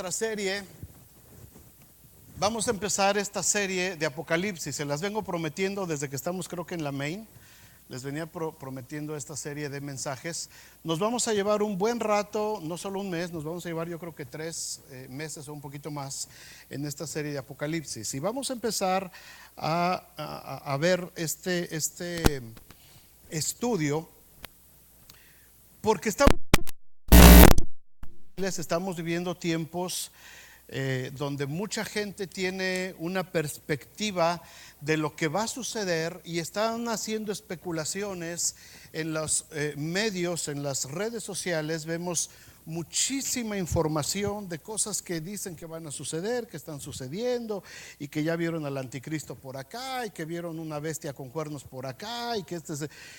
nuestra serie. Vamos a empezar esta serie de Apocalipsis. Se las vengo prometiendo desde que estamos, creo que en la main. Les venía prometiendo esta serie de mensajes. Nos vamos a llevar un buen rato, no solo un mes, nos vamos a llevar yo creo que 3 meses o un poquito más en esta serie de Apocalipsis. Y vamos a empezar a ver este estudio, porque estamos viviendo tiempos donde mucha gente tiene una perspectiva de lo que va a suceder y están haciendo especulaciones en los medios, en las redes sociales. Vemos muchísima información de cosas que dicen que van a suceder, que están sucediendo, y que ya vieron al anticristo por acá, y que vieron una bestia con cuernos por acá, y que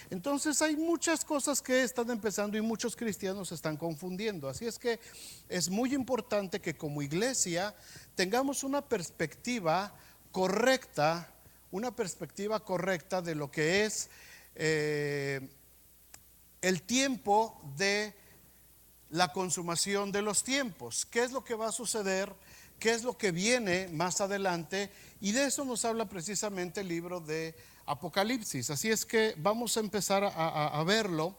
entonces hay muchas cosas que están empezando y muchos cristianos se están confundiendo. Así es que es muy importante que como iglesia tengamos una perspectiva correcta de lo que es el tiempo de la consumación de los tiempos. ¿Qué es lo que va a suceder? ¿Qué es lo que viene más adelante? Y de eso nos habla precisamente el libro de Apocalipsis. Así es que vamos a empezar a verlo,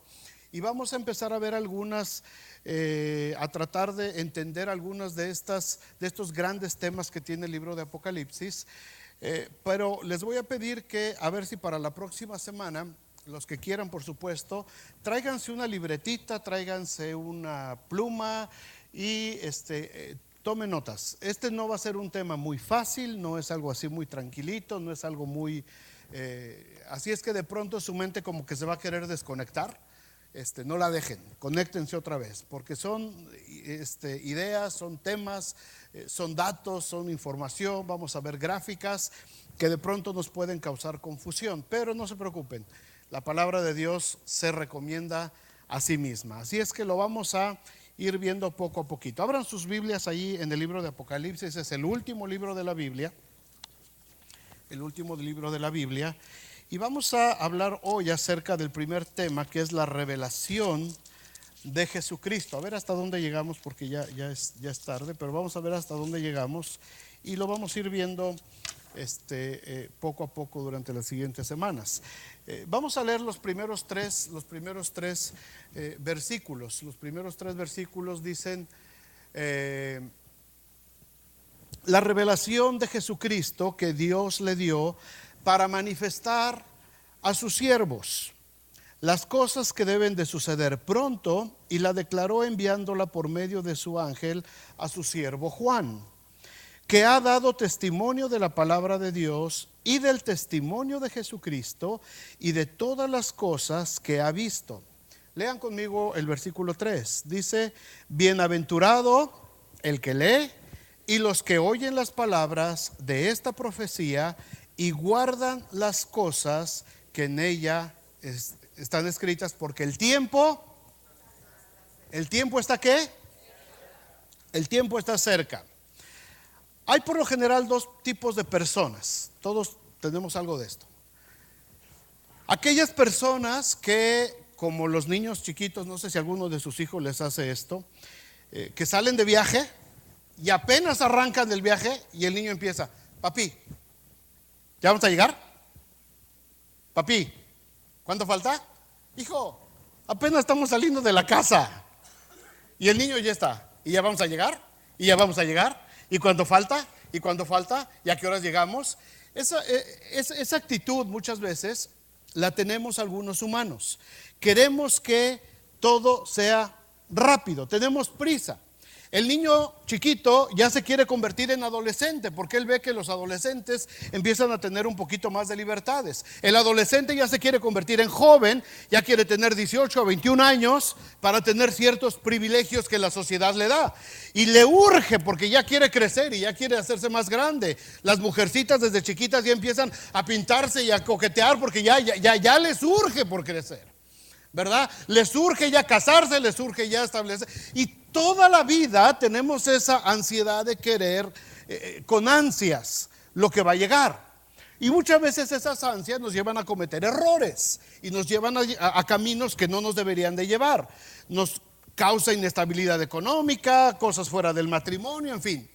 y vamos a empezar a ver algunas, a tratar de entender algunas de estos grandes temas que tiene el libro de Apocalipsis. Pero les voy a pedir que, a ver si para la próxima semana, los que quieran, por supuesto, tráiganse una libretita, tráiganse una pluma y tomen notas. No va a ser un tema muy fácil, no es algo así muy tranquilito, no es algo muy así es que de pronto su mente como que se va a querer desconectar. No la dejen, conéctense otra vez, porque son ideas, son temas, son datos, son información. Vamos a ver gráficas que de pronto nos pueden causar confusión, pero no se preocupen, la palabra de Dios se recomienda a sí misma. Así es que lo vamos a ir viendo poco a poquito. Abran sus Biblias ahí en el libro de Apocalipsis. Es el último libro de la Biblia, y vamos a hablar hoy acerca del primer tema, que es la revelación de Jesucristo. A ver hasta dónde llegamos, porque ya es tarde, pero vamos a ver hasta dónde llegamos y lo vamos a ir viendo poco a poco durante las siguientes semanas. Vamos a leer los primeros tres versículos. Los primeros 3 versículos dicen: la revelación de Jesucristo que Dios le dio para manifestar a sus siervos las cosas que deben de suceder pronto, y la declaró enviándola por medio de su ángel a su siervo Juan, que ha dado testimonio de la palabra de Dios y del testimonio de Jesucristo y de todas las cosas que ha visto. Lean conmigo el versículo 3. Dice: bienaventurado el que lee y los que oyen las palabras de esta profecía y guardan las cosas que en ella están escritas, porque el tiempo ¿está qué? El tiempo está cerca. Hay por lo general 2 tipos de personas. Todos tenemos algo de esto. Aquellas personas que, como los niños chiquitos, no sé si alguno de sus hijos les hace esto, que salen de viaje y apenas arrancan del viaje y el niño empieza: papi, ¿ya vamos a llegar? Papi, ¿cuánto falta? Hijo, apenas estamos saliendo de la casa. Y el niño ya está: ¿y ya vamos a llegar? ¿Y ya vamos a llegar? ¿Y cuánto falta? ¿Y cuánto falta? ¿Y a qué horas llegamos? Esa actitud muchas veces la tenemos algunos humanos. Queremos que todo sea rápido, tenemos prisa. El niño chiquito ya se quiere convertir en adolescente porque él ve que los adolescentes empiezan a tener un poquito más de libertades. El adolescente ya se quiere convertir en joven, ya quiere tener 18 a 21 años para tener ciertos privilegios que la sociedad le da. Y le urge porque ya quiere crecer y ya quiere hacerse más grande. Las mujercitas desde chiquitas ya empiezan a pintarse y a coquetear porque ya les urge por crecer, ¿verdad? Les urge ya casarse, les urge ya establecer. Y toda la vida tenemos esa ansiedad de querer con ansias lo que va a llegar. Y muchas veces esas ansias nos llevan a cometer errores y nos llevan a caminos que no nos deberían de llevar. Nos causa inestabilidad económica, cosas fuera del matrimonio, en fin.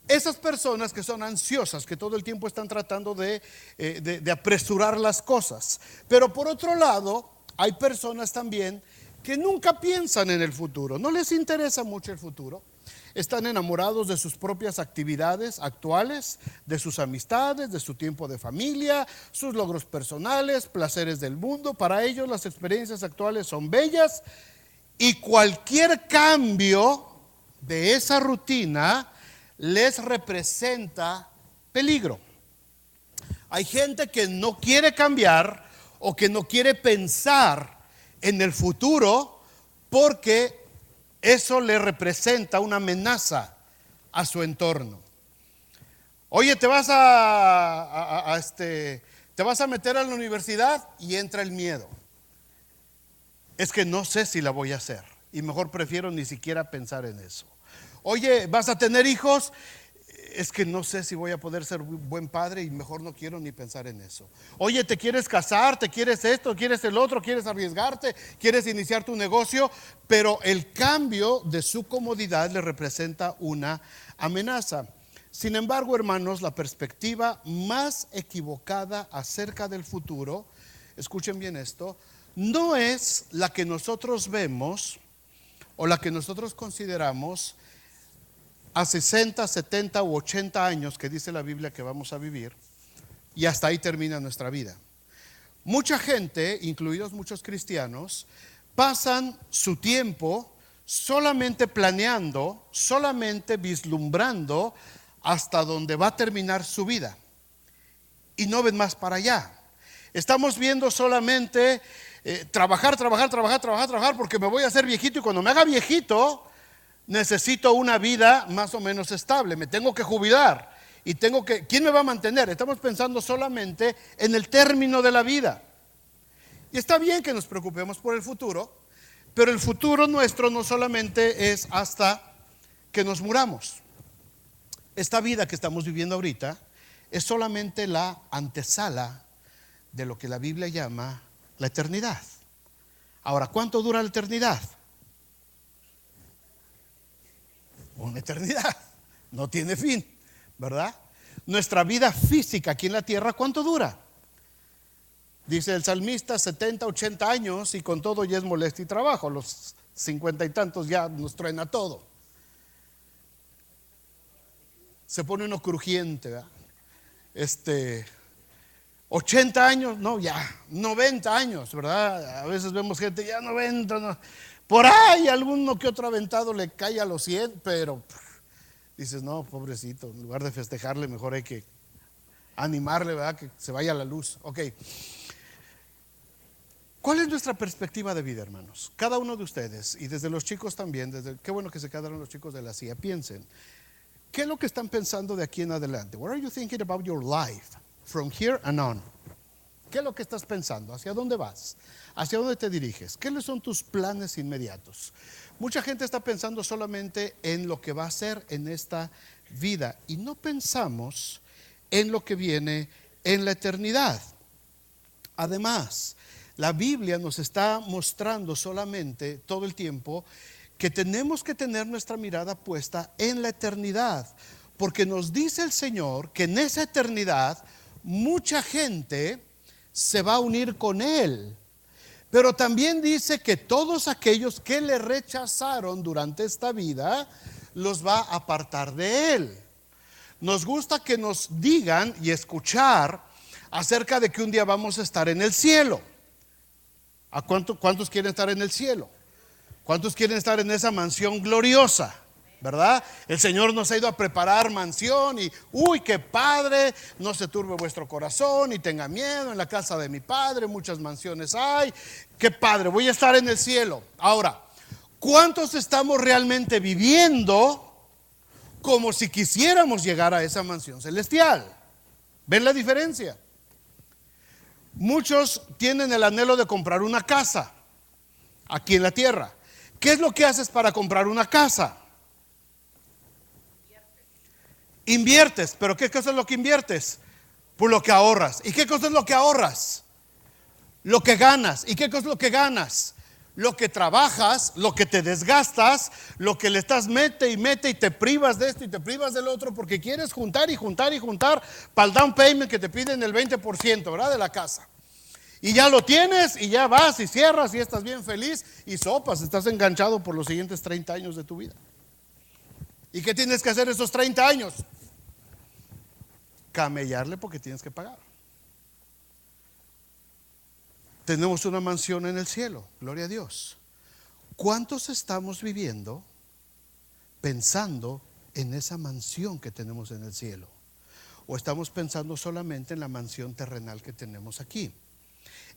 Esas personas que son ansiosas, que todo el tiempo están tratando de apresurar las cosas. Pero por otro lado, hay personas también que nunca piensan en el futuro, no les interesa mucho el futuro. Están enamorados de sus propias actividades actuales, de sus amistades, de su tiempo de familia, sus logros personales, placeres del mundo. Para ellos las experiencias actuales son bellas y cualquier cambio de esa rutina les representa peligro. Hay gente que no quiere cambiar o que no quiere pensar en el futuro porque eso le representa una amenaza a su entorno. Oye, te vas a meter a la universidad y entra el miedo. Es que no sé si la voy a hacer y mejor prefiero ni siquiera pensar en eso. Oye, vas a tener hijos, es que no sé si voy a poder ser buen padre y mejor no quiero ni pensar en eso. Oye, ¿te quieres casar? ¿Te quieres esto? ¿Quieres el otro? ¿Quieres arriesgarte? ¿Quieres iniciar tu negocio? Pero el cambio de su comodidad le representa una amenaza. Sin embargo, hermanos, la perspectiva más equivocada acerca del futuro, escuchen bien esto, no es la que nosotros vemos o la que nosotros consideramos a 60, 70 u 80 años que dice la Biblia que vamos a vivir, y hasta ahí termina nuestra vida. Mucha gente, incluidos muchos cristianos, pasan su tiempo solamente planeando, solamente vislumbrando hasta dónde va a terminar su vida y no ven más para allá. Estamos viendo solamente trabajar porque me voy a hacer viejito y cuando me haga viejito necesito una vida más o menos estable, me tengo que jubilar y ¿quién me va a mantener? Estamos pensando solamente en el término de la vida. Y está bien que nos preocupemos por el futuro, pero el futuro nuestro no solamente es hasta que nos muramos. Esta vida que estamos viviendo ahorita es solamente la antesala de lo que la Biblia llama la eternidad. Ahora, ¿cuánto dura la eternidad? Una eternidad, no tiene fin, ¿verdad? Nuestra vida física aquí en la tierra, ¿cuánto dura? Dice el salmista, 70, 80 años y con todo ya es molestia y trabajo. Los 50 y tantos ya nos truena todo. Se pone uno crujiente, ¿verdad? 80 años, no, ya, 90 años, ¿verdad? A veces vemos gente ya 90, no. Por ahí alguno que otro aventado le cae a los 100, pero dices, no, pobrecito, en lugar de festejarle, mejor hay que animarle, ¿verdad? Que se vaya a la luz. Ok. ¿Cuál es nuestra perspectiva de vida, hermanos? Cada uno de ustedes, y desde los chicos también, qué bueno que se quedaron los chicos de la CIA, piensen, ¿qué es lo que están pensando de aquí en adelante? What are you thinking about your life from here and on? ¿Qué es lo que estás pensando? ¿Hacia dónde vas? ¿Hacia dónde te diriges? ¿Qué son tus planes inmediatos? Mucha gente está pensando solamente en lo que va a hacer en esta vida y no pensamos en lo que viene en la eternidad. Además, la Biblia nos está mostrando solamente todo el tiempo que tenemos que tener nuestra mirada puesta en la eternidad, porque nos dice el Señor que en esa eternidad mucha gente se va a unir con Él, pero también dice que todos aquellos que le rechazaron durante esta vida los va a apartar de Él. Nos gusta que nos digan y escuchar acerca de que un día vamos a estar en el cielo. ¿A cuántos quieren estar en el cielo? ¿Cuántos quieren estar en esa mansión gloriosa? ¿Verdad? El Señor nos ha ido a preparar mansión y uy, qué padre, no se turbe vuestro corazón y tenga miedo, en la casa de mi Padre muchas mansiones hay, qué padre, voy a estar en el cielo. Ahora, ¿cuántos estamos realmente viviendo como si quisiéramos llegar a esa mansión celestial? ¿Ven la diferencia? Muchos tienen el anhelo de comprar una casa aquí en la tierra. ¿Qué es lo que haces para comprar una casa? Inviertes, pero ¿qué cosa es lo que inviertes? Por lo que ahorras. ¿Y qué cosa es lo que ahorras? Lo que ganas. ¿Y qué cosa es lo que ganas? lo que trabajas, lo que te desgastas, lo que le estás mete y te privas de esto y te privas del otro porque quieres juntar y juntar y juntar para el down payment que te piden el 20%, ¿verdad? De la casa. Y ya lo tienes y ya vas y cierras y estás bien feliz y sopas, estás enganchado por los siguientes 30 años de tu vida. ¿Y qué tienes que hacer esos 30 años? Camellarle porque tienes que pagar. Tenemos una mansión en el cielo, gloria a Dios. ¿Cuántos estamos viviendo pensando en esa mansión que tenemos en el cielo? ¿O estamos pensando solamente en la mansión terrenal que tenemos aquí?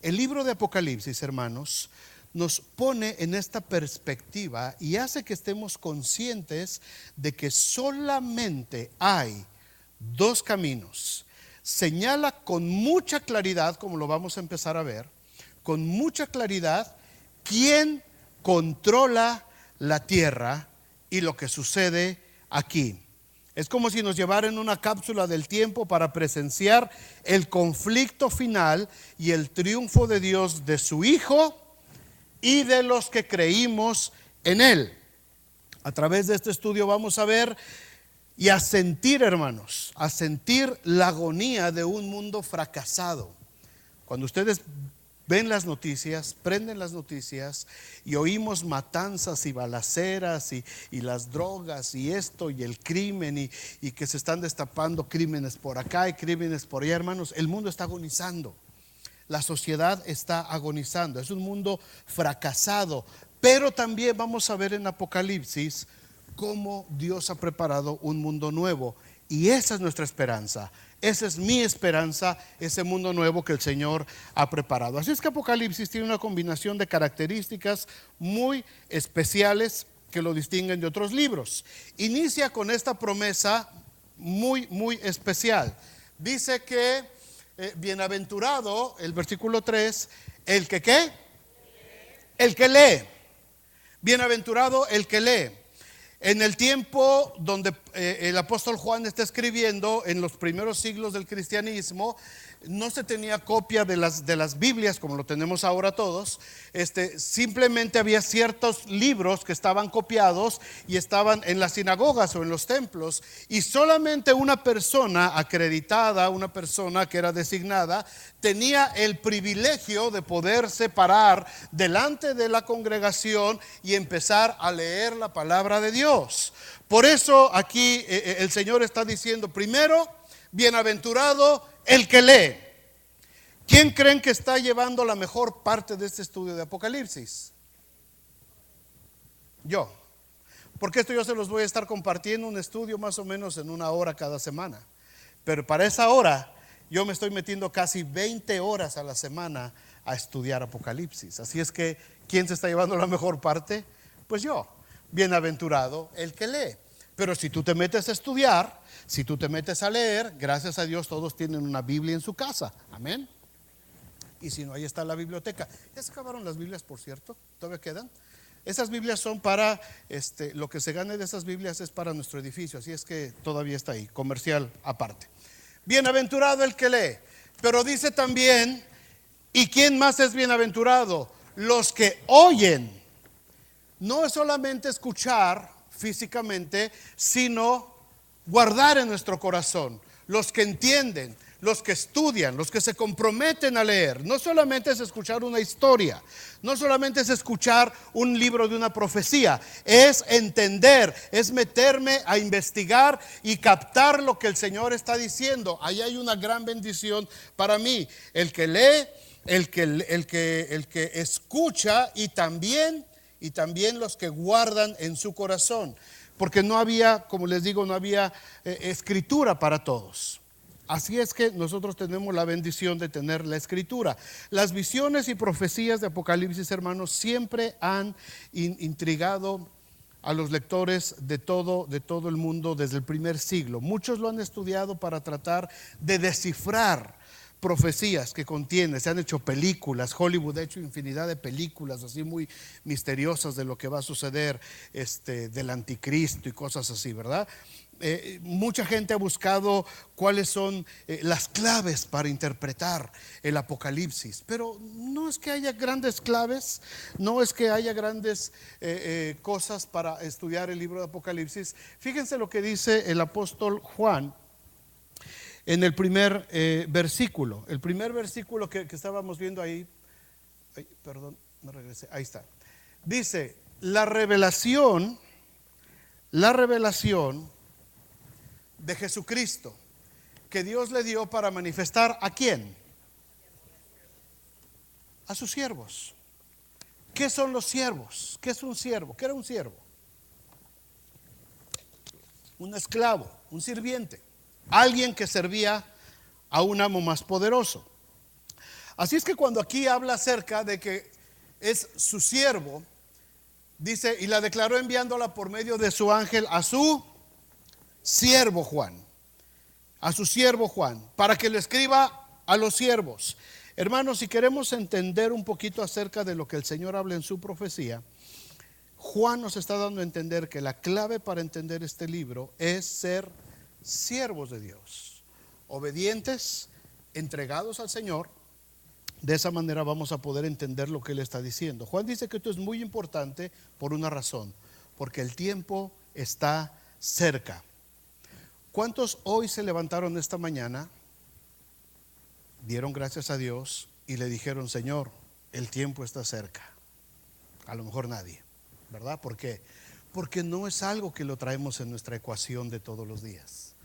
El libro de Apocalipsis, hermanos, nos pone en esta perspectiva y hace que estemos conscientes de que solamente hay dos caminos. Señala con mucha claridad, como lo vamos a empezar a ver, con mucha claridad, quién controla la tierra y lo que sucede aquí. Es como si nos llevaran una cápsula del tiempo para presenciar el conflicto final y el triunfo de Dios, de su Hijo y de los que creímos en Él. A través de este estudio vamos a ver y a sentir, hermanos, a sentir la agonía de un mundo fracasado. Cuando ustedes ven las noticias, prenden las noticias y oímos matanzas y balaceras y las drogas y esto y el crimen y que se están destapando crímenes por acá y crímenes por allá, hermanos, el mundo está agonizando. La sociedad está agonizando, es un mundo fracasado, pero también vamos a ver en Apocalipsis cómo Dios ha preparado un mundo nuevo y esa es nuestra esperanza. Esa es mi esperanza, ese mundo nuevo que el Señor ha preparado. Así es que Apocalipsis tiene una combinación de características muy especiales que lo distinguen de otros libros. Inicia con esta promesa muy especial. Dice que bienaventurado, el versículo 3, el que ¿qué? El que lee. Bienaventurado el que lee. En el tiempo donde el apóstol Juan está escribiendo, en los primeros siglos del cristianismo, no se tenía copia de las Biblias como lo tenemos ahora todos. Simplemente había ciertos libros que estaban copiados y estaban en las sinagogas o en los templos, y solamente una persona acreditada, una persona que era designada, tenía el privilegio de poderse parar delante de la congregación y empezar a leer la palabra de Dios. Por eso aquí el Señor está diciendo, primero, bienaventurado el que lee. ¿Quién creen que está llevando la mejor parte de este estudio de Apocalipsis? Yo. Porque esto yo se los voy a estar compartiendo, un estudio más o menos en 1 hora cada semana. Pero para esa hora yo me estoy metiendo casi 20 horas a la semana a estudiar Apocalipsis. Así es que, ¿quién se está llevando la mejor parte? Pues yo. Bienaventurado el que lee. Pero si tú te metes a estudiar, si tú te metes a leer, gracias a Dios todos tienen una Biblia en su casa. Amén. Y si no, ahí está la biblioteca. Ya se acabaron las Biblias, por cierto. ¿Todavía quedan? Esas Biblias son para, lo que se gane de esas Biblias es para nuestro edificio. Así es que todavía está ahí, comercial aparte. Bienaventurado el que lee. Pero dice también, ¿y quién más es bienaventurado? Los que oyen. No es solamente escuchar físicamente, sino guardar en nuestro corazón. Los que entienden, los que estudian, los que se comprometen a leer. No solamente es escuchar una historia, no solamente es escuchar un libro de una profecía, es entender, es meterme a investigar y captar lo que el Señor está diciendo. Ahí hay una gran bendición para mí. El que lee, el que escucha y también los que guardan en su corazón, porque no había, como les digo, no había escritura para todos. Así es que nosotros tenemos la bendición de tener la escritura. Las visiones y profecías de Apocalipsis, hermanos, siempre han intrigado a los lectores de todo el mundo desde el primer siglo. Muchos lo han estudiado para tratar de descifrar, profecías que contiene, se han hecho películas, Hollywood ha hecho infinidad de películas así muy misteriosas de lo que va a suceder, del anticristo y cosas así, ¿verdad? Mucha gente ha buscado cuáles son las claves para interpretar el Apocalipsis, pero no es que haya grandes claves, no es que haya grandes cosas para estudiar el libro de Apocalipsis. Fíjense lo que dice el apóstol Juan en el primer versículo. El primer versículo que estábamos viendo ahí, perdón, me regresé, ahí está. Dice, la revelación de Jesucristo que Dios le dio para manifestar ¿a quién? A sus siervos. ¿Qué son los siervos? ¿Qué es un siervo? ¿Qué era un siervo? Un esclavo, un sirviente, alguien que servía a un amo más poderoso. Así es que cuando aquí habla acerca de que es su siervo, dice, y la declaró enviándola por medio de su ángel a su siervo Juan, para que le escriba a los siervos. Hermanos, si queremos entender un poquito acerca de lo que el Señor habla en su profecía, Juan nos está dando a entender que la clave para entender este libro es ser siervos de Dios, obedientes, entregados al Señor. De esa manera vamos a poder entender lo que Él está diciendo. Juan dice que esto es muy importante por una razón, porque el tiempo está cerca. ¿Cuántos hoy se levantaron esta mañana, dieron gracias a Dios y le dijeron, Señor, el tiempo está cerca? A lo mejor nadie, ¿verdad? ¿Por qué? Porque no es algo que lo traemos en nuestra ecuación de todos los días.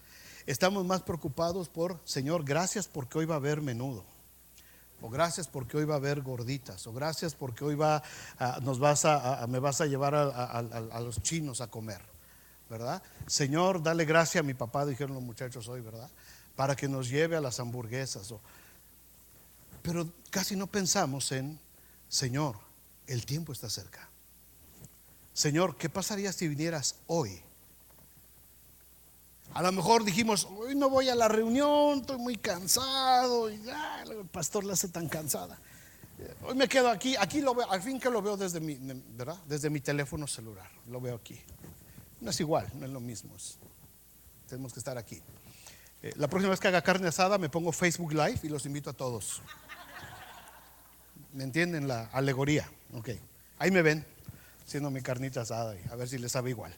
Estamos más preocupados por, Señor, gracias porque hoy va a haber menudo, o gracias porque hoy va a haber gorditas, o gracias porque hoy me vas a llevar a los chinos a comer, ¿verdad? Señor, dale gracia a mi papá, dijeron los muchachos hoy, ¿verdad? Para que nos lleve a las hamburguesas. Pero casi no pensamos en, Señor, el tiempo está cerca. Señor, ¿qué pasaría si vinieras hoy? A lo mejor dijimos, hoy no voy a la reunión, estoy muy cansado, y el pastor la hace tan cansada. Hoy me quedo aquí lo veo, al fin que lo veo desde mi, ¿verdad? Desde mi teléfono celular, lo veo aquí. No es igual, no es lo mismo. Tenemos que estar aquí. La próxima vez que haga carne asada me pongo Facebook Live y los invito a todos. ¿Me entienden la alegoría? Ok. Ahí me ven haciendo mi carnita asada y a ver si les sabe igual.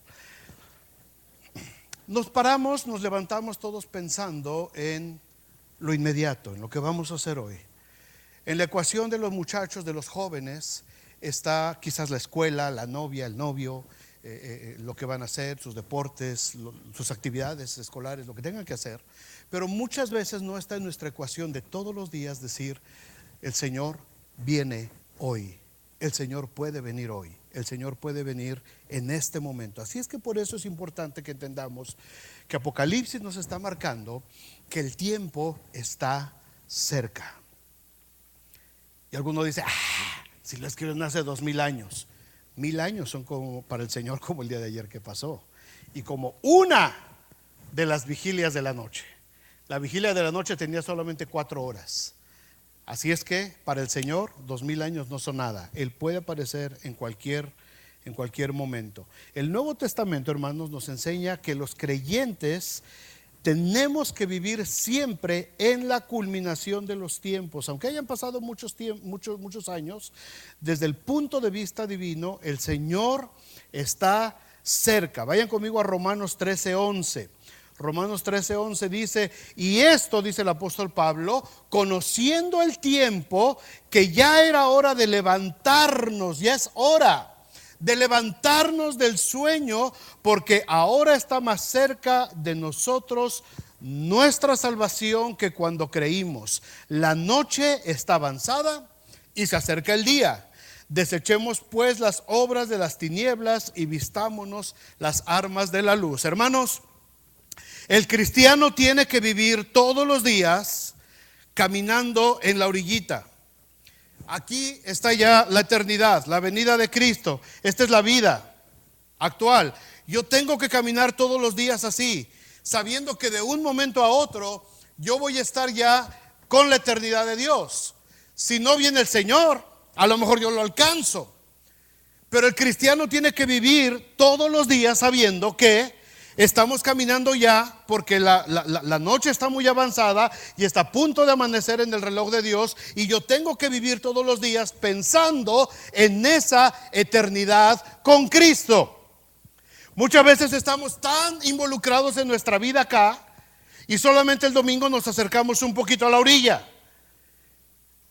Nos levantamos todos pensando en lo inmediato, en lo que vamos a hacer hoy. En la ecuación de los muchachos, de los jóvenes, está quizás la escuela, la novia, el novio, lo que van a hacer, sus deportes, sus actividades escolares, lo que tengan que hacer. Pero muchas veces no está en nuestra ecuación de todos los días decir, el Señor viene hoy, el Señor puede venir hoy, el Señor puede venir en este momento. Así es que por eso es importante que entendamos que Apocalipsis nos está marcando que el tiempo está cerca. Y alguno dice, si lo escriben hace 2000 años. 1000 años son como para el Señor como el día de ayer que pasó, y como una de las vigilias de la noche. La vigilia de la noche tenía solamente 4 horas. Así es que para el Señor 2000 años no son nada. Él puede aparecer en cualquier momento. El Nuevo Testamento, hermanos, nos enseña que los creyentes tenemos que vivir siempre en la culminación de los tiempos. Aunque hayan pasado muchos años, desde el punto de vista divino, el Señor está cerca. Vayan conmigo a Romanos 13:11. Romanos 13:11 dice, y esto, dice el apóstol Pablo, conociendo el tiempo, que ya era hora de levantarnos, ya es hora de levantarnos del sueño, porque ahora está más cerca de nosotros nuestra salvación que cuando creímos. La noche está avanzada y se acerca el día. Desechemos pues las obras de las tinieblas y vistámonos las armas de la luz. Hermanos, el cristiano tiene que vivir todos los días caminando en la orillita. Aquí está ya la eternidad, la venida de Cristo. Esta es la vida actual. Yo tengo que caminar todos los días así, sabiendo que de un momento a otro yo voy a estar ya con la eternidad de Dios. Si no viene el Señor, a lo mejor yo lo alcanzo. Pero el cristiano tiene que vivir todos los días sabiendo que estamos caminando ya, porque la noche está muy avanzada y está a punto de amanecer en el reloj de Dios, y yo tengo que vivir todos los días pensando en esa eternidad con Cristo. Muchas veces estamos tan involucrados en nuestra vida acá y solamente el domingo nos acercamos un poquito a la orilla.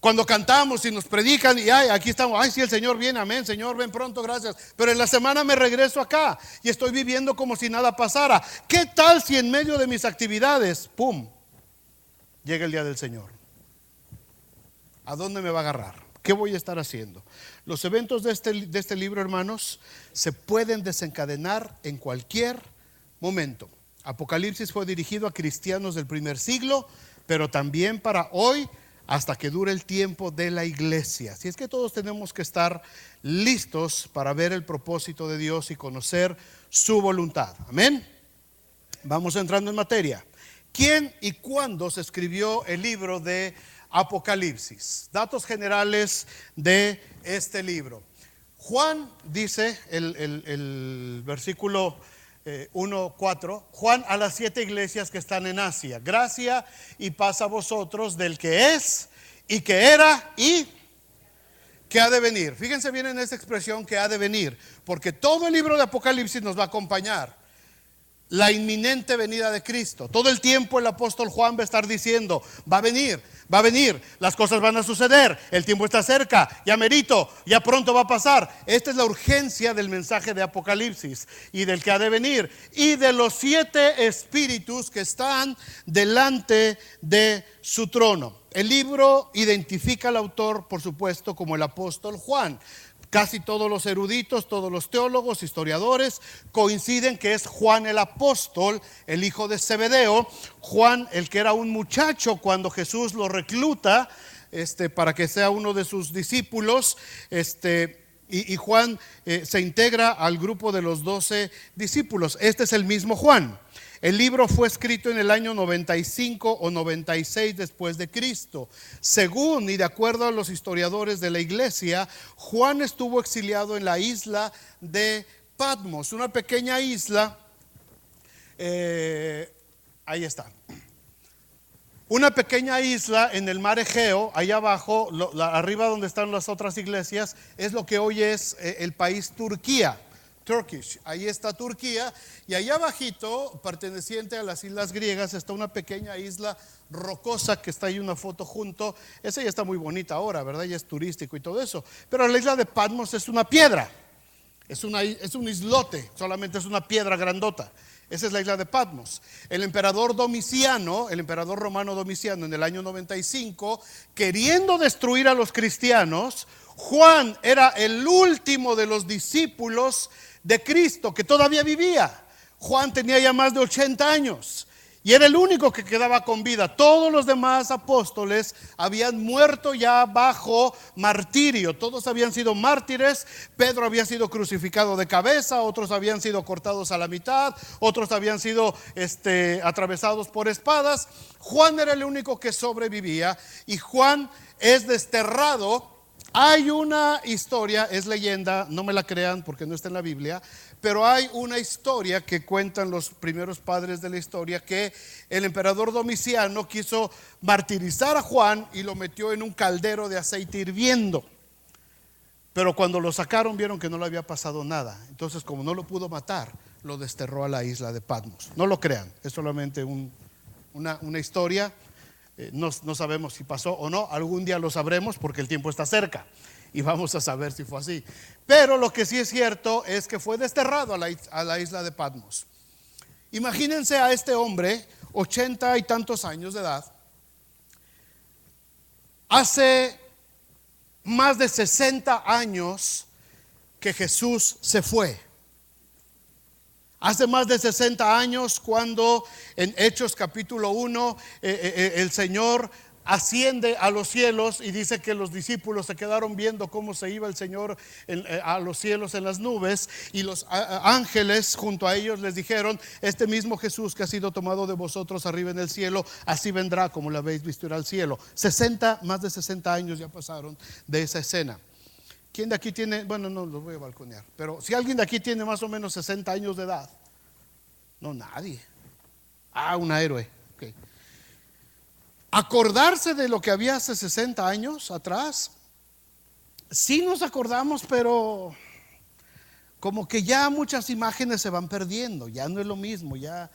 Cuando cantamos y nos predican y aquí estamos, sí, el Señor viene, amén, Señor ven pronto, gracias. Pero en la semana me regreso acá y estoy viviendo como si nada pasara. ¿Qué tal si en medio de mis actividades, llega el día del Señor? ¿A dónde me va a agarrar? ¿Qué voy a estar haciendo? Los eventos de este libro, hermanos, se pueden desencadenar en cualquier momento. Apocalipsis fue dirigido a cristianos del primer siglo, pero también para hoy, hasta que dure el tiempo de la iglesia. Así es que todos tenemos que estar listos para ver el propósito de Dios y conocer su voluntad. Amén. Vamos entrando en materia. ¿Quién y cuándo se escribió el libro de Apocalipsis? Datos generales de este libro. Juan dice, el versículo 1:4, Juan a las 7 iglesias que están en Asia: gracia y paz a vosotros del que es y que era y que ha de venir. Fíjense bien en esta expresión, que ha de venir, porque todo el libro de Apocalipsis nos va a acompañar la inminente venida de Cristo. Todo el tiempo el apóstol Juan va a estar diciendo: va a venir, las cosas van a suceder, el tiempo está cerca, ya merito, ya pronto va a pasar. Esta es la urgencia del mensaje de Apocalipsis y del que ha de venir y de los 7 espíritus que están delante de su trono. El libro identifica al autor, por supuesto, como el apóstol Juan. Casi todos los eruditos, todos los teólogos, historiadores coinciden que es Juan el apóstol, el hijo de Zebedeo. Juan, el que era un muchacho cuando Jesús lo recluta para que sea uno de sus discípulos. Y Juan se integra al grupo de los 12 discípulos. Este es el mismo Juan. El libro fue escrito en el año 95 o 96 después de Cristo. Según y de acuerdo a los historiadores de la iglesia, Juan estuvo exiliado en la isla de Patmos, una pequeña isla. Ahí está. Una pequeña isla en el mar Egeo, allá abajo, arriba donde están las otras iglesias, es lo que hoy es el país Turquía. Turkish, ahí está Turquía, y allá abajito, perteneciente a las islas griegas, está una pequeña isla rocosa que está ahí, una foto junto. Esa ya está muy bonita ahora, ¿verdad? Ya es turístico y todo eso. Pero la isla de Patmos es una piedra, es un islote, solamente es una piedra grandota. Esa es la isla de Patmos. El emperador romano Domiciano, en el año 95, queriendo destruir a los cristianos, Juan era el último de los discípulos de Cristo que todavía vivía. Juan tenía ya más de 80 años y era el único que quedaba con vida. Todos los demás apóstoles habían muerto ya bajo martirio. Todos habían sido mártires. Pedro había sido crucificado de cabeza, otros habían sido cortados a la mitad, otros habían sido atravesados por espadas. Juan era el único que sobrevivía y Juan es desterrado. Hay una historia, es leyenda, no me la crean porque no está en la Biblia, pero hay una historia que cuentan los primeros padres de la historia, que el emperador Domiciano quiso martirizar a Juan y lo metió en un caldero de aceite hirviendo. Pero cuando lo sacaron vieron que no le había pasado nada. Entonces, como no lo pudo matar, lo desterró a la isla de Patmos. No lo crean, es solamente una historia. No sabemos si pasó o no, algún día lo sabremos porque el tiempo está cerca y vamos a saber si fue así. Pero lo que sí es cierto es que fue desterrado a la isla de Patmos. Imagínense a este hombre, 80 y tantos años de edad, hace más de 60 años que Jesús se fue. Hace más de 60 años, cuando en Hechos capítulo 1 el Señor asciende a los cielos y dice que los discípulos se quedaron viendo cómo se iba el Señor a los cielos en las nubes, y los ángeles junto a ellos les dijeron: este mismo Jesús que ha sido tomado de vosotros arriba en el cielo, así vendrá como lo habéis visto ir al cielo. Más de 60 años ya pasaron de esa escena. ¿Quién de aquí tiene? Bueno, no los voy a balconear, pero si alguien de aquí tiene más o menos 60 años de edad. No, nadie. Un héroe. Okay. Acordarse de lo que había hace 60 años atrás, sí nos acordamos, pero como que ya muchas imágenes se van perdiendo, ya no es lo mismo, ya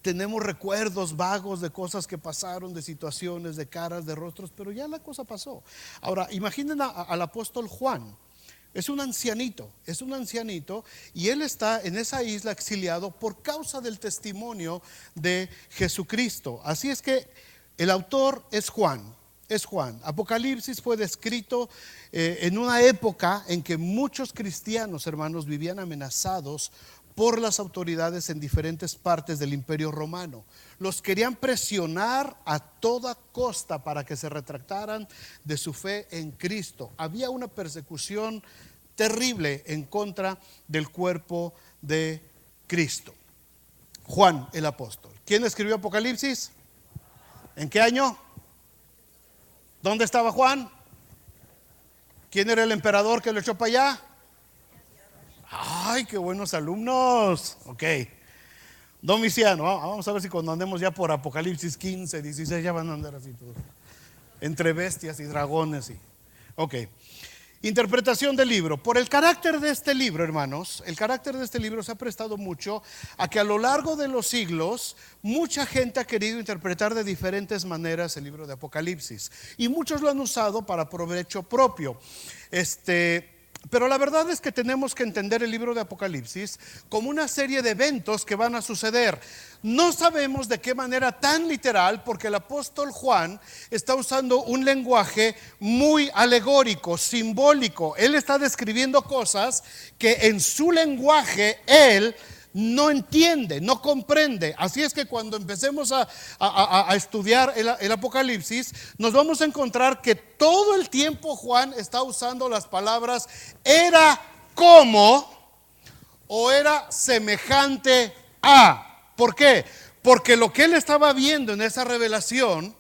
tenemos recuerdos vagos de cosas que pasaron, de situaciones, de caras, de rostros, pero ya la cosa pasó. Ahora, imaginen al apóstol Juan. Es un ancianito, y él está en esa isla exiliado por causa del testimonio de Jesucristo. Así es que el autor es Juan. Apocalipsis fue descrito en una época en que muchos cristianos, hermanos, vivían amenazados por las autoridades en diferentes partes del Imperio Romano. Los querían presionar a toda costa para que se retractaran de su fe en Cristo. Había una persecución terrible en contra del cuerpo de Cristo. Juan el apóstol. ¿Quién escribió Apocalipsis? ¿En qué año? ¿Dónde estaba Juan? ¿Quién era el emperador que lo echó para allá? ¡Ay, qué buenos alumnos! Ok. Domiciano. Vamos a ver si cuando andemos ya por Apocalipsis 15, 16 ya van a andar así todos, entre bestias y dragones. Ok. Interpretación del libro. Por el carácter de este libro, hermanos, el carácter de este libro se ha prestado mucho a que a lo largo de los siglos mucha gente ha querido interpretar de diferentes maneras el libro de Apocalipsis, y muchos lo han usado para provecho propio. Pero la verdad es que tenemos que entender el libro de Apocalipsis como una serie de eventos que van a suceder. No sabemos de qué manera tan literal, porque el apóstol Juan está usando un lenguaje muy alegórico, simbólico. Él está describiendo cosas que en su lenguaje él no entiende, no comprende. Así es que cuando empecemos a estudiar el Apocalipsis, nos vamos a encontrar que todo el tiempo Juan está usando las palabras era como o era semejante a. ¿Por qué? Porque lo que él estaba viendo en esa revelación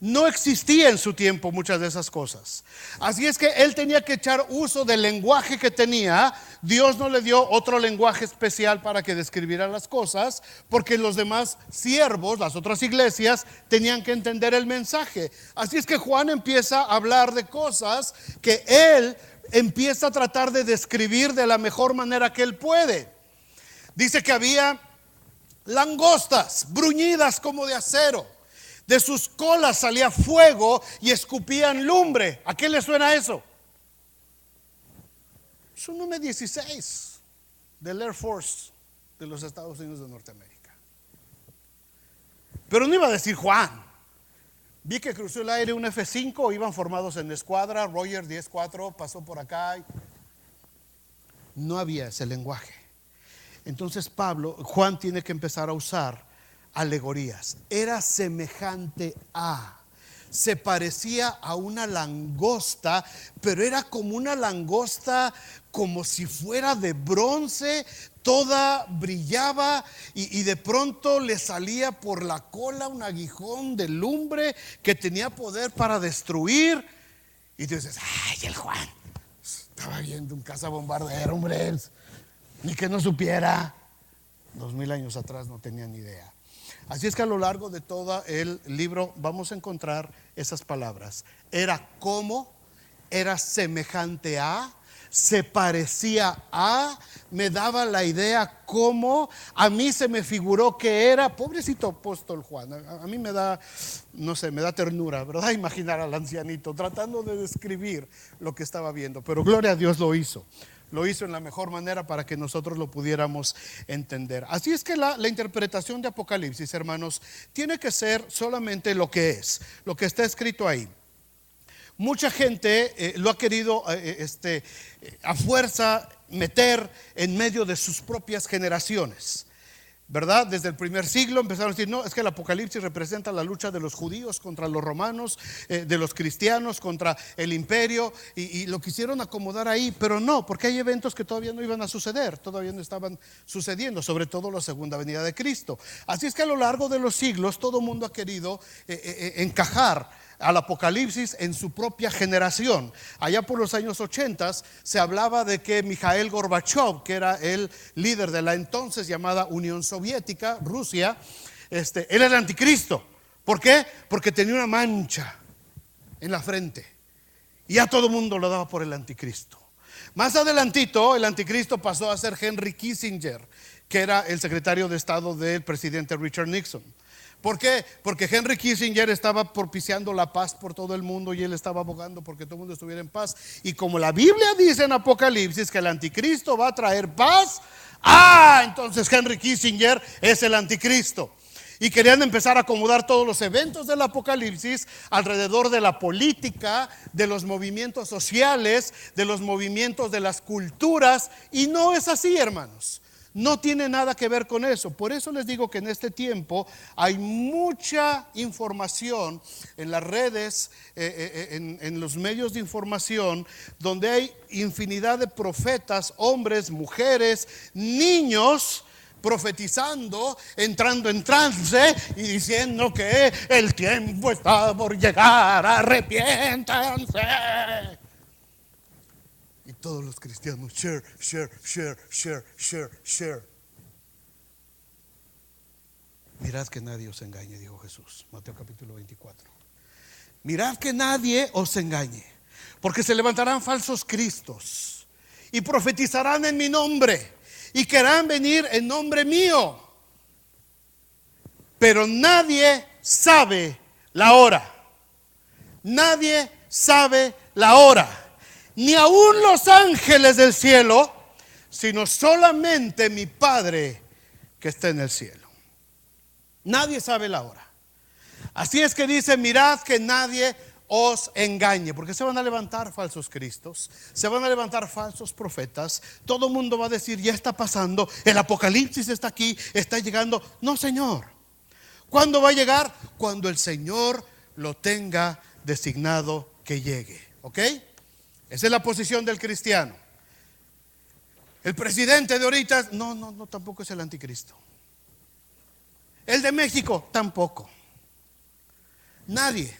no existía en su tiempo, muchas de esas cosas. Así es que él tenía que echar uso del lenguaje que tenía. Dios no le dio otro lenguaje especial para que describiera las cosas, porque los demás siervos, las otras iglesias, tenían que entender el mensaje. Así es que Juan empieza a hablar de cosas que él empieza a tratar de describir de la mejor manera que él puede. Dice que había langostas bruñidas como de acero. De sus colas salía fuego y escupían lumbre. ¿A qué le suena eso? Es un número 16 del Air Force de los Estados Unidos de Norteamérica. Pero no iba a decir Juan. Vi que cruzó el aire un F-5, iban formados en escuadra. Roger 10-4 pasó por acá. No había ese lenguaje. Entonces Juan tiene que empezar a usar alegorías. Era semejante a, se parecía a una langosta, pero era como una langosta, como si fuera de bronce, toda brillaba, y de pronto le salía por la cola un aguijón de lumbre que tenía poder para destruir. Y tú dices: ay, el Juan estaba viendo un cazabombardero, hombre, ni que no supiera. 2000 años atrás no tenía ni idea. Así es que a lo largo de todo el libro vamos a encontrar esas palabras. Era como, era semejante a, se parecía a, me daba la idea como, a mí se me figuró que era. Pobrecito apóstol Juan, a mí me da, no sé, me da ternura, ¿verdad? Imaginar al ancianito tratando de describir lo que estaba viendo, pero gloria a Dios lo hizo. Lo hizo en la mejor manera para que nosotros lo pudiéramos entender. Así es que la interpretación de Apocalipsis, hermanos, tiene que ser solamente lo que es, lo que está escrito ahí. Mucha gente lo ha querido a fuerza meter en medio de sus propias generaciones. ¿verdad? Desde el primer siglo empezaron a decir, no, es que el Apocalipsis representa la lucha de los judíos contra los romanos, de los cristianos contra el imperio, y lo quisieron acomodar ahí, pero no, porque hay eventos que todavía no iban a suceder, todavía no estaban sucediendo, sobre todo la segunda venida de Cristo. Así es que a lo largo de los siglos todo el mundo ha querido encajar al Apocalipsis en su propia generación. Allá por los años 80 se hablaba de que Mikhail Gorbachev, que era el líder de la entonces llamada Unión Soviética, Rusia, él era el anticristo. ¿Por qué? Porque tenía una mancha en la frente y ya todo el mundo lo daba por el anticristo. Más adelantito el anticristo pasó a ser Henry Kissinger, que era el secretario de Estado del presidente Richard Nixon. ¿Por qué? Porque Henry Kissinger estaba propiciando la paz por todo el mundo y él estaba abogando porque todo el mundo estuviera en paz. Y como la Biblia dice en Apocalipsis que el anticristo va a traer paz, entonces Henry Kissinger es el anticristo. Y querían empezar a acomodar todos los eventos del Apocalipsis alrededor de la política, de los movimientos sociales, de los movimientos de las culturas. Y no es así, hermanos. No tiene nada que ver con eso. Por eso les digo que en este tiempo hay mucha información en las redes, en los medios de información, donde hay infinidad de profetas, hombres, mujeres, niños, profetizando, entrando en trance y diciendo que el tiempo está por llegar, arrepiéntanse. Y todos los cristianos, share. Mirad que nadie os engañe, dijo Jesús, Mateo capítulo 24. Mirad que nadie os engañe, porque se levantarán falsos cristos y profetizarán en mi nombre y querrán venir en nombre mío, pero nadie sabe la hora. Nadie sabe la hora. Ni aun los ángeles del cielo, sino solamente mi Padre que está en el cielo. Nadie sabe la hora. Así es que dice, mirad que nadie os engañe, porque se van a levantar falsos cristos, se van a levantar falsos profetas. Todo el mundo va a decir, ya está pasando, el Apocalipsis está aquí, está llegando. No, Señor. ¿Cuándo va a llegar? Cuando el Señor lo tenga designado que llegue. ¿Ok? Esa es la posición del cristiano. El presidente de ahorita, no, tampoco es el anticristo. El de México, tampoco. Nadie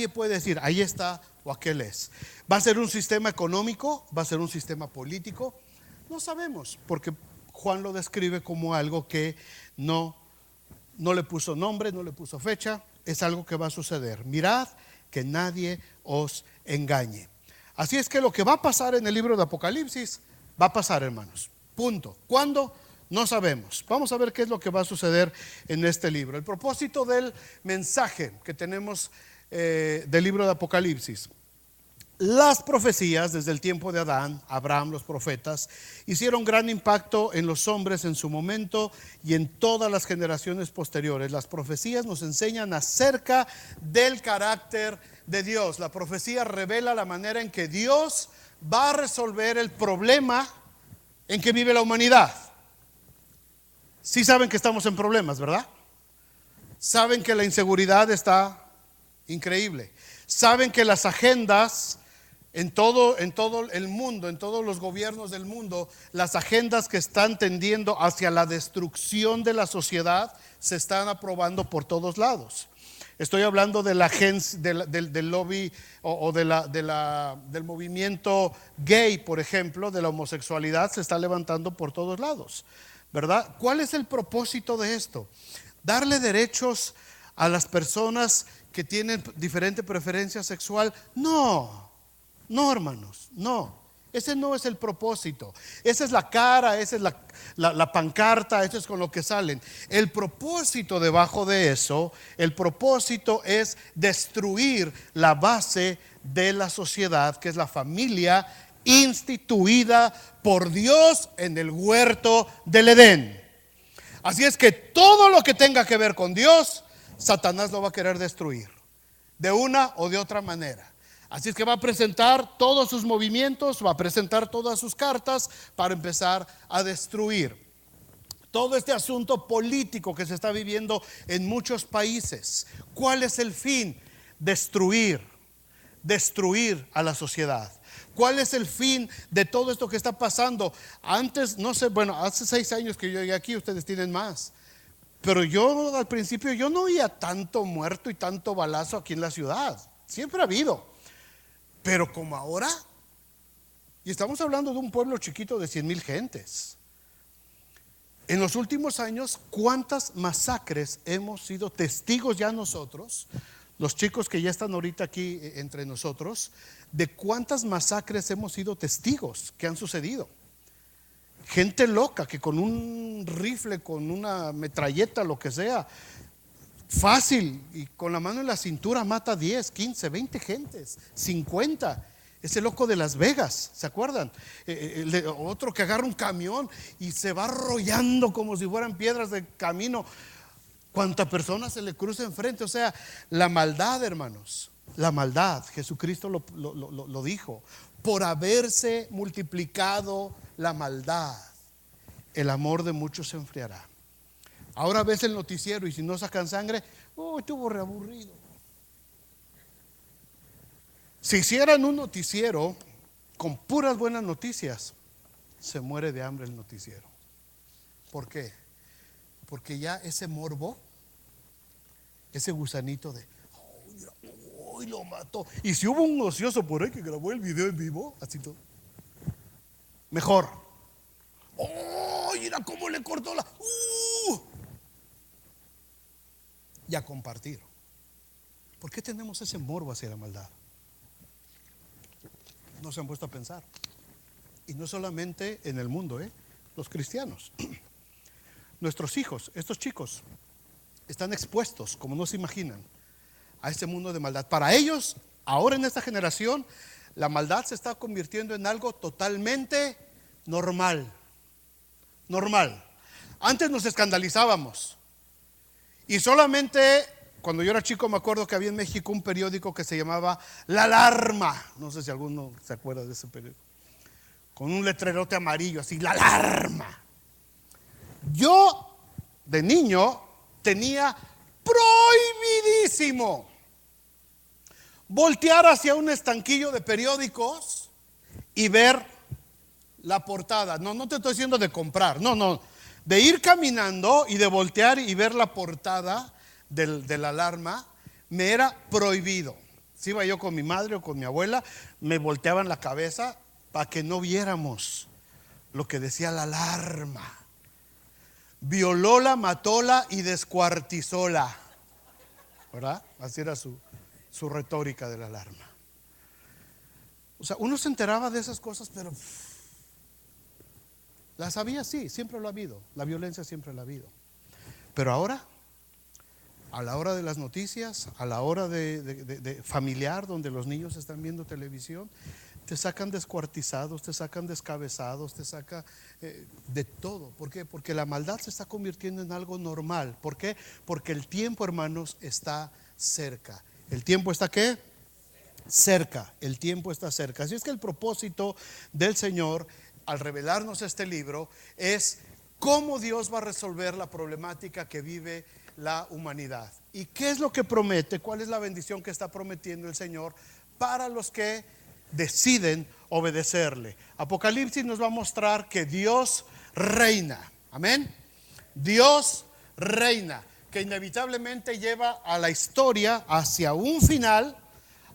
puede decir, ahí está o aquel es. ¿Va a ser un sistema económico? ¿Va a ser un sistema político? No sabemos, porque Juan lo describe como algo que no le puso nombre, no le puso fecha. Es algo que va a suceder. Mirad que nadie os engañe. Así es que lo que va a pasar en el libro de Apocalipsis, va a pasar, hermanos. Punto. ¿Cuándo? No sabemos. Vamos a ver qué es lo que va a suceder en este libro. El propósito del mensaje que tenemos del libro de Apocalipsis. Las profecías desde el tiempo de Adán, Abraham, los profetas, hicieron gran impacto en los hombres en su momento y en todas las generaciones posteriores. Las profecías nos enseñan acerca del carácter de Dios. La profecía revela la manera en que Dios va a resolver el problema en que vive la humanidad. Sí saben que estamos en problemas, ¿verdad? Saben que la inseguridad está increíble. Saben que las agendas en todo el mundo, en todos los gobiernos del mundo, las agendas que están tendiendo hacia la destrucción de la sociedad se están aprobando por todos lados. Estoy hablando de la agencia, del lobby o del movimiento gay, por ejemplo, de la homosexualidad, se está levantando por todos lados, ¿verdad? ¿Cuál es el propósito de esto? Darle derechos a las personas que tienen diferente preferencia sexual. No, hermanos, no. Ese no es el propósito. Esa es la cara, esa es la pancarta, eso es con lo que salen. El propósito debajo de eso, el propósito es destruir la base de la sociedad, que es la familia instituida por Dios en el huerto del Edén. Así es que todo lo que tenga que ver con Dios, Satanás lo va a querer destruir de una o de otra manera. Así es que va a presentar todos sus movimientos, va a presentar todas sus cartas para empezar a destruir todo este asunto político que se está viviendo en muchos países. ¿Cuál es el fin? Destruir a la sociedad. ¿Cuál es el fin de todo esto que está pasando? Antes, no sé, bueno, hace 6 años que yo llegué aquí, ustedes tienen más. Pero yo al principio yo no oía tanto muerto y tanto balazo aquí en la ciudad. Siempre ha habido. Pero como ahora, y estamos hablando de un pueblo chiquito de 100,000 gentes. En los últimos años, ¿cuántas masacres hemos sido testigos ya nosotros? Los chicos que ya están ahorita aquí entre nosotros, de cuántas masacres hemos sido testigos que han sucedido. Gente loca que con un rifle, con una metralleta, lo que sea, fácil, y con la mano en la cintura mata 10, 15, 20 gentes, 50. Ese loco de Las Vegas, ¿se acuerdan? Otro que agarra un camión y se va arrollando como si fueran piedras de camino. Cuánta persona se le cruza enfrente. O sea, la maldad, hermanos, la maldad, Jesucristo lo dijo. Por haberse multiplicado la maldad, el amor de muchos se enfriará. Ahora ves el noticiero y si no sacan sangre, estuvo reaburrido. Si hicieran un noticiero con puras buenas noticias, se muere de hambre el noticiero. ¿Por qué? Porque ya ese morbo, ese gusanito de hoy lo mató. Y si hubo un ocioso por ahí que grabó el video en vivo, así todo, mejor. Mira cómo le cortó la. Y a compartir. ¿Por qué tenemos ese morbo hacia la maldad? No se han puesto a pensar. Y no solamente en el mundo, los cristianos. Nuestros hijos, estos chicos, están expuestos, como no se imaginan, a este mundo de maldad. Para ellos, ahora en esta generación, la maldad se está convirtiendo en algo totalmente normal. Normal. Antes nos escandalizábamos. Y solamente cuando yo era chico me acuerdo que había en México un periódico que se llamaba La Alarma. No sé si alguno se acuerda de ese periódico. Con un letrerote amarillo así, La Alarma. Yo de niño tenía prohibidísimo voltear hacia un estanquillo de periódicos y ver la portada. No te estoy diciendo de comprar, no, de ir caminando y de voltear y ver la portada de la alarma. Me era prohibido. Si iba yo con mi madre o con mi abuela, me volteaban la cabeza para que no viéramos lo que decía la alarma. Violóla, matóla y descuartizóla, ¿verdad? Así era su retórica de la alarma. O sea, uno se enteraba de esas cosas, pero las había, sí, siempre lo ha habido. La violencia siempre la ha habido. Pero ahora, a la hora de las noticias, a la hora de familiar, donde los niños están viendo televisión, te sacan descuartizados, te sacan descabezados, te saca de todo. ¿Por qué? Porque la maldad se está convirtiendo en algo normal. ¿Por qué? Porque el tiempo, hermanos, está cerca. ¿El tiempo está qué? Cerca. El tiempo está cerca. Así es que el propósito del Señor al revelarnos este libro es cómo Dios va a resolver la problemática que vive la humanidad. ¿Y qué es lo que promete? ¿Cuál es la bendición que está prometiendo el Señor para los que deciden obedecerle? Apocalipsis nos va a mostrar que Dios reina. Amén. Dios reina, que inevitablemente lleva a la historia hacia un final,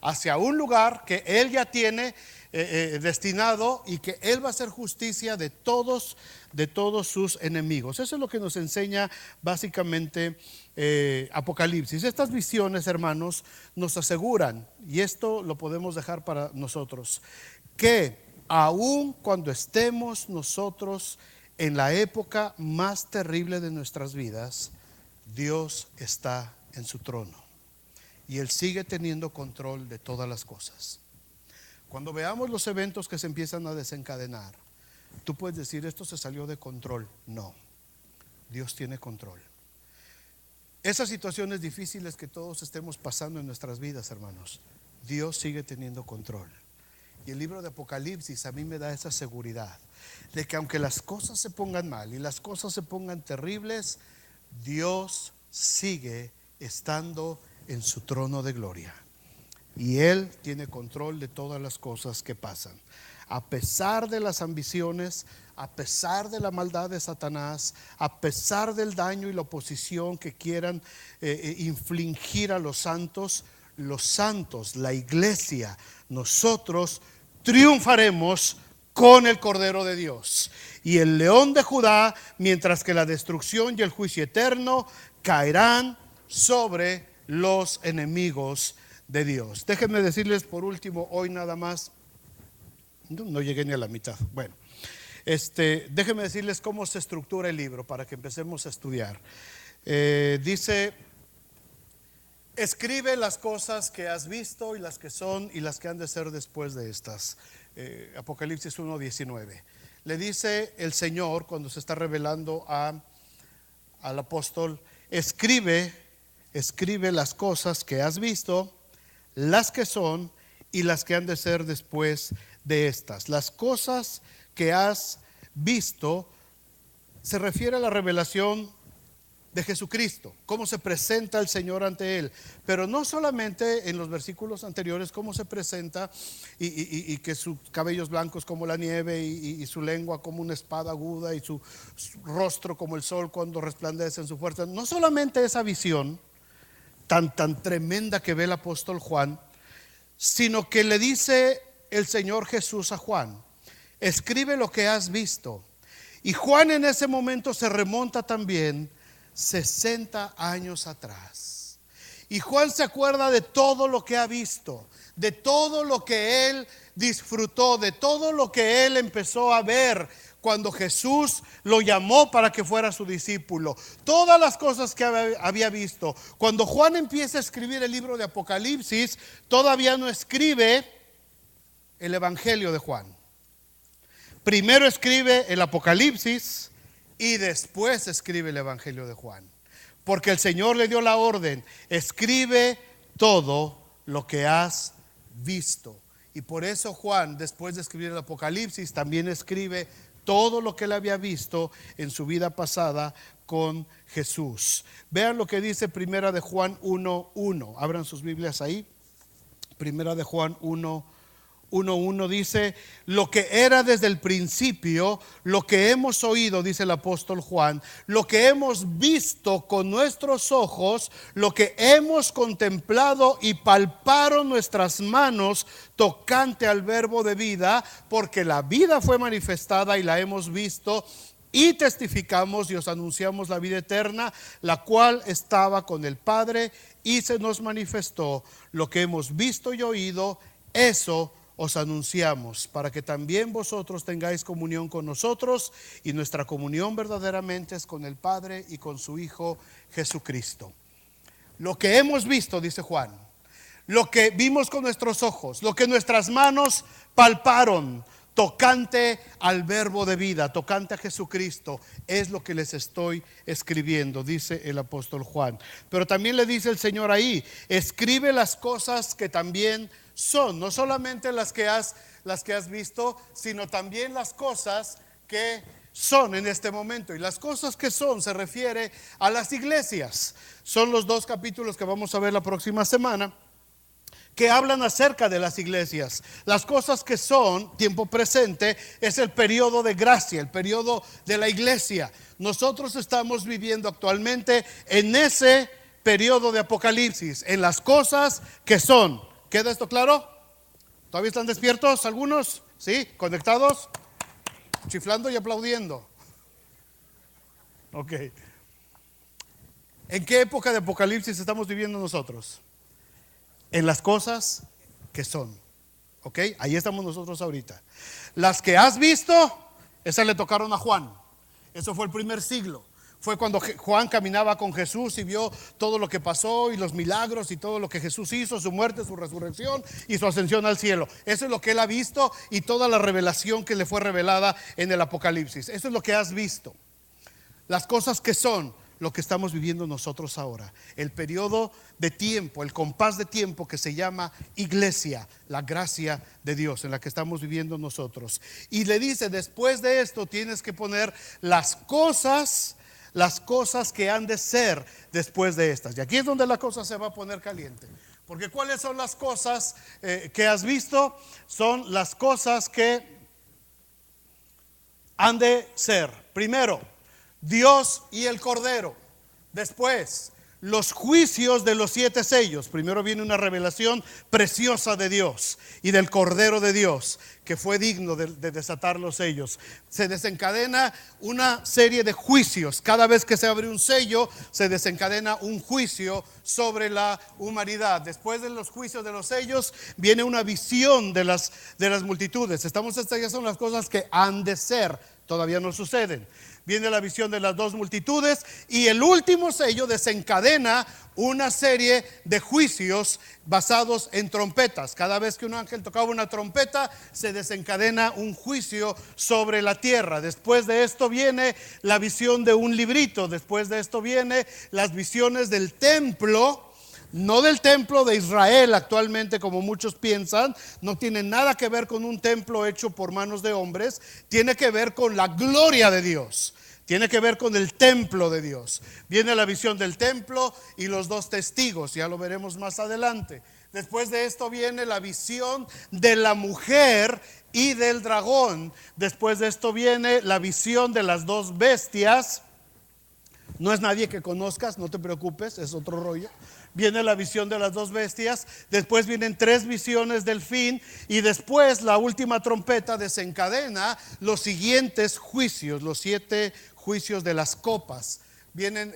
hacia un lugar que Él ya tiene destinado, y que Él va a hacer justicia de todos sus enemigos. Eso es lo que nos enseña básicamente Apocalipsis. Estas visiones, hermanos, nos aseguran, y esto lo podemos dejar para nosotros, que aun cuando estemos nosotros en la época más terrible de nuestras vidas, Dios está en su trono y Él sigue teniendo control de todas las cosas. Cuando veamos los eventos que se empiezan a desencadenar, tú puedes decir, esto se salió de control. No, Dios tiene control. Esas situaciones difíciles que todos estemos pasando en nuestras vidas, hermanos, Dios sigue teniendo control. Y el libro de Apocalipsis a mí me da esa seguridad de que aunque las cosas se pongan mal y las cosas se pongan terribles, Dios sigue estando en su trono de gloria. Y Él tiene control de todas las cosas que pasan. A pesar de las ambiciones, a pesar de la maldad de Satanás, a pesar del daño y la oposición que quieran infligir a los santos, la iglesia, nosotros triunfaremos con el Cordero de Dios y el León de Judá, mientras que la destrucción y el juicio eterno caerán sobre los enemigos de Dios. Déjenme decirles por último, hoy nada más, no llegué ni a la mitad. Bueno, déjenme decirles cómo se estructura el libro para que empecemos a estudiar. Dice: escribe las cosas que has visto y las que son y las que han de ser después de estas. Apocalipsis 1:19. Le dice el Señor cuando se está revelando al apóstol: escribe las cosas que has visto, las que son y las que han de ser después de estas. Las cosas que has visto se refiere a la revelación de Jesucristo, cómo se presenta el Señor ante él, pero no solamente en los versículos anteriores cómo se presenta y que sus cabellos blancos como la nieve y su lengua como una espada aguda y su rostro como el sol cuando resplandece en su fuerza. No solamente esa visión tan tremenda que ve el apóstol Juan, sino que le dice el Señor Jesús a Juan: escribe lo que has visto. Y Juan en ese momento se remonta también 60 años atrás. Y Juan se acuerda de todo lo que ha visto, de todo lo que él disfrutó, de todo lo que él empezó a ver cuando Jesús lo llamó para que fuera su discípulo. Todas las cosas que había visto. Cuando Juan empieza a escribir el libro de Apocalipsis, todavía no escribe el Evangelio de Juan. Primero escribe el Apocalipsis y después escribe el Evangelio de Juan, porque el Señor le dio la orden: escribe todo lo que has visto. Y por eso Juan, después de escribir el Apocalipsis, también escribe todo lo que él había visto en su vida pasada con Jesús. Vean lo que dice Primera de Juan 1:1. Abran sus Biblias ahí. Primera de Juan 1:1 dice: lo que era desde el principio, lo que hemos oído, dice el apóstol Juan, lo que hemos visto con nuestros ojos, lo que hemos contemplado y palparon nuestras manos tocante al verbo de vida, porque la vida fue manifestada y la hemos visto y testificamos y os anunciamos la vida eterna, la cual estaba con el Padre y se nos manifestó. Lo que hemos visto y oído, eso os anunciamos, para que también vosotros tengáis comunión con nosotros, y nuestra comunión verdaderamente es con el Padre y con su Hijo Jesucristo. Lo que hemos visto, dice Juan, lo que vimos con nuestros ojos, lo que nuestras manos palparon, tocante al verbo de vida, tocante a Jesucristo, es lo que les estoy escribiendo, dice el apóstol Juan. Pero también le dice el Señor ahí: escribe las cosas que también son, no solamente las que has visto, sino también las cosas que son en este momento. Y las cosas que son se refiere a las iglesias. Son los 2 capítulos que vamos a ver la próxima semana, que hablan acerca de las iglesias. Las cosas que son, tiempo presente, es el periodo de gracia, el periodo de la iglesia. Nosotros estamos viviendo actualmente en ese periodo de Apocalipsis, en las cosas que son. ¿Queda esto claro? ¿Todavía están despiertos algunos? ¿Sí? ¿Conectados? Chiflando y aplaudiendo. Ok. ¿En qué época de Apocalipsis estamos viviendo nosotros? En las cosas que son. ¿Ok? Ahí estamos nosotros ahorita. Las que has visto, esas le tocaron a Juan. Eso fue el primer siglo. Fue cuando Juan caminaba con Jesús y vio todo lo que pasó y los milagros y todo lo que Jesús hizo, su muerte, su resurrección y su ascensión al cielo. Eso es lo que él ha visto y toda la revelación que le fue revelada en el Apocalipsis. Eso es lo que has visto. Las cosas que son, lo que estamos viviendo nosotros ahora. El periodo de tiempo, el compás de tiempo que se llama iglesia, la gracia de Dios en la que estamos viviendo nosotros. Y le dice, después de esto tienes que poner las cosas que han de ser después de estas. Y aquí es donde la cosa se va a poner caliente. Porque ¿cuáles son las cosas que has visto? Son las cosas que han de ser. Primero, Dios y el Cordero. Después, los juicios de los 7 sellos. Primero viene una revelación preciosa de Dios y del Cordero de Dios, que fue digno de desatar los sellos. Se desencadena una serie de juicios. Cada vez que se abre un sello, se desencadena un juicio sobre la humanidad. Después de los juicios de los sellos, viene una visión de las multitudes. Estas ya son las cosas que han de ser. Todavía no suceden. Viene la visión de las 2 multitudes y el último sello desencadena una serie de juicios basados en trompetas. Cada vez que un ángel tocaba una trompeta, se desencadena un juicio sobre la tierra. Después de esto viene la visión de un librito. Después de esto viene las visiones del templo. No del templo de Israel actualmente, como muchos piensan. No tiene nada que ver con un templo hecho por manos de hombres. Tiene que ver con la gloria de Dios. Tiene que ver con el templo de Dios. Viene la visión del templo y los 2 testigos. Ya lo veremos más adelante. Después de esto viene la visión de la mujer y del dragón. Después de esto viene la visión de las 2 bestias. No es nadie que conozcas, no te preocupes, es otro rollo. Viene la visión de las 2 bestias, después vienen 3 visiones del fin y después la última trompeta desencadena los siguientes juicios, los 7 juicios de las copas. Vienen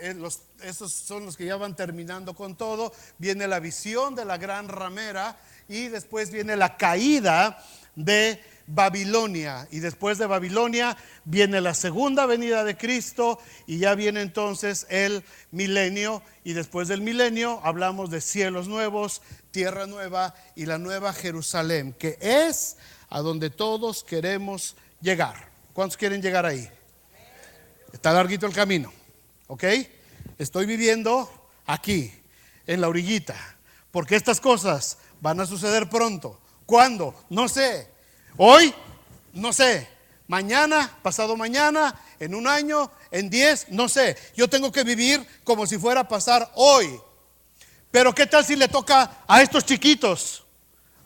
esos son los que ya van terminando con todo. Viene la visión de la gran ramera y después viene la caída de Babilonia, y después de Babilonia viene la segunda venida de Cristo y ya viene entonces el milenio, y después del milenio hablamos de cielos nuevos, tierra nueva y la nueva Jerusalén, que es a donde todos queremos llegar. ¿Cuántos quieren llegar ahí? Está larguito el camino, ¿ok? Estoy viviendo aquí, en la orillita, porque estas cosas van a suceder pronto. ¿Cuándo? No sé. Hoy, no sé. Mañana, pasado mañana, en un año, en 10, no sé. Yo tengo que vivir como si fuera a pasar hoy. Pero ¿qué tal si le toca a estos chiquitos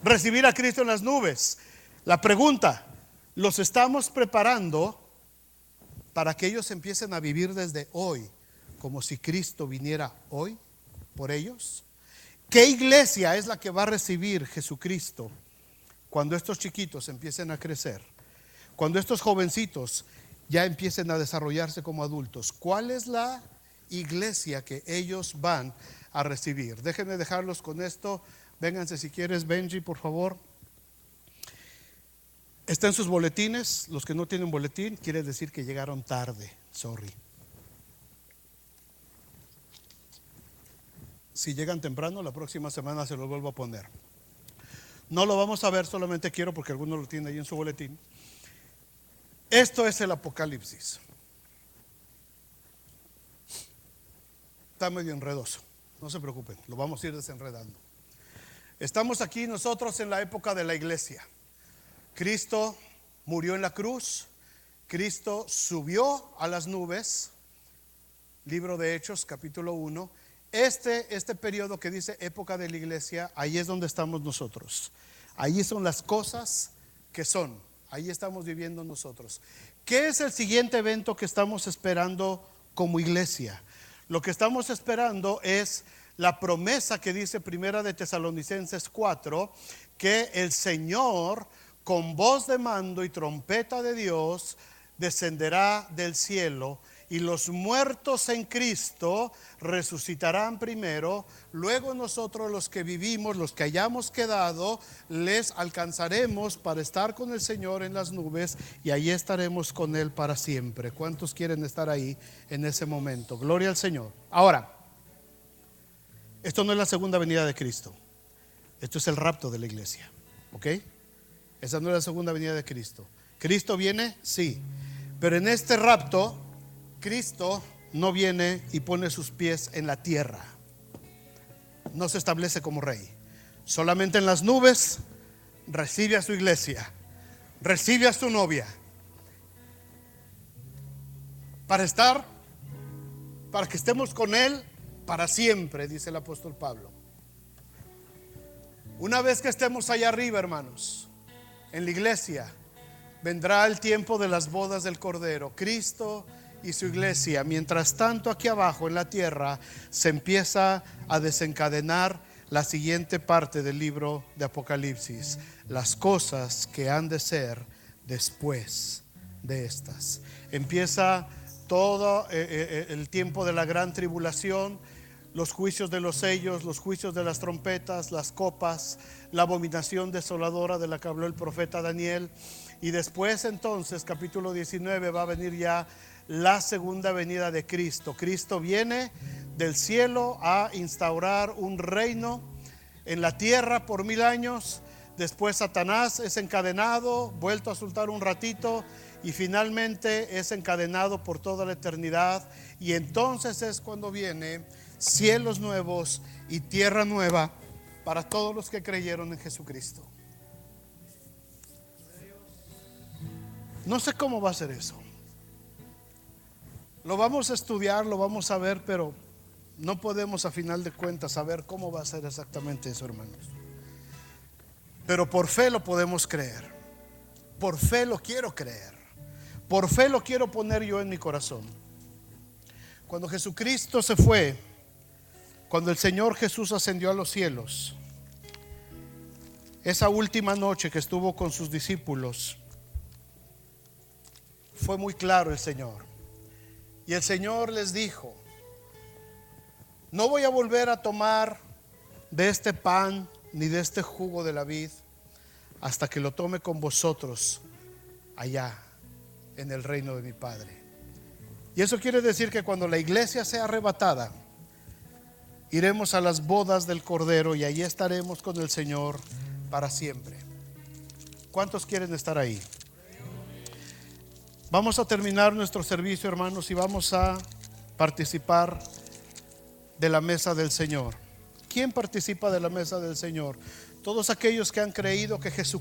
recibir a Cristo en las nubes? La pregunta, ¿los estamos preparando para que ellos empiecen a vivir desde hoy como si Cristo viniera hoy por ellos? ¿Qué iglesia es la que va a recibir Jesucristo cuando estos chiquitos empiecen a crecer? Cuando estos jovencitos ya empiecen a desarrollarse como adultos, ¿cuál es la iglesia que ellos van a recibir? Déjenme dejarlos con esto. Vénganse si quieres, Benji, por favor. Está en sus boletines. Los que no tienen boletín, quiere decir que llegaron tarde. Sorry. Si llegan temprano, la próxima semana se los vuelvo a poner. No lo vamos a ver, solamente quiero, porque algunos lo tienen ahí en su boletín. Esto es el Apocalipsis. Está medio enredoso, no se preocupen, lo vamos a ir desenredando. Estamos aquí nosotros en la época de la iglesia. Cristo murió en la cruz, Cristo subió a las nubes. Libro de Hechos, capítulo 1. Este periodo que dice época de la iglesia, ahí es donde estamos nosotros. Ahí son las cosas que son. Ahí estamos viviendo nosotros. ¿Qué es el siguiente evento que estamos esperando como iglesia? Lo que estamos esperando es la promesa que dice Primera de Tesalonicenses 4, que el Señor con voz de mando y trompeta de Dios descenderá del cielo, y los muertos en Cristo resucitarán primero. Luego nosotros, los que vivimos, los que hayamos quedado, les alcanzaremos para estar con el Señor en las nubes, y ahí estaremos con Él para siempre. ¿Cuántos quieren estar ahí en ese momento? Gloria al Señor. Ahora, esto no es la segunda venida de Cristo. Esto es el rapto de la iglesia, ¿ok? Esa no es la segunda venida de Cristo. ¿Cristo viene? Sí. Pero en este rapto, Cristo no viene y pone sus pies en la tierra. No se establece como rey. Solamente en las nubes recibe a su iglesia, recibe a su novia, para que estemos con Él para siempre, dice el apóstol Pablo. Una vez que estemos allá arriba, hermanos, en la iglesia, vendrá el tiempo de las bodas del Cordero, Cristo y su iglesia. Mientras tanto, aquí abajo en la tierra se empieza a desencadenar la siguiente parte del libro de Apocalipsis: las cosas que han de ser después de estas. Empieza todo el tiempo de la gran tribulación, los juicios de los sellos, los juicios de las trompetas, las copas, la abominación desoladora de la que habló el profeta Daniel. Y después, entonces, capítulo 19, va a venir ya la segunda venida de Cristo. Cristo viene del cielo a instaurar un reino en la tierra por 1000 años. Después Satanás es encadenado, vuelto a soltar un ratito, y finalmente es encadenado por toda la eternidad. Y entonces es cuando viene cielos nuevos y tierra nueva para todos los que creyeron en Jesucristo. No sé cómo va a ser eso. Lo vamos a estudiar, lo vamos a ver, pero no podemos a final de cuentas saber cómo va a ser exactamente eso, hermanos. Pero por fe lo podemos creer. Por fe lo quiero creer. Por fe lo quiero poner yo en mi corazón. Cuando Jesucristo se fue, cuando el Señor Jesús ascendió a los cielos, esa última noche que estuvo con sus discípulos, fue muy claro el Señor. Y el Señor les dijo: no voy a volver a tomar de este pan ni de este jugo de la vid hasta que lo tome con vosotros allá en el reino de mi Padre. Y eso quiere decir que cuando la iglesia sea arrebatada, iremos a las bodas del Cordero y allí estaremos con el Señor para siempre. ¿Cuántos quieren estar ahí? Vamos a terminar nuestro servicio, hermanos, y vamos a participar de la mesa del Señor. ¿Quién participa de la mesa del Señor? Todos aquellos que han creído que Jesucristo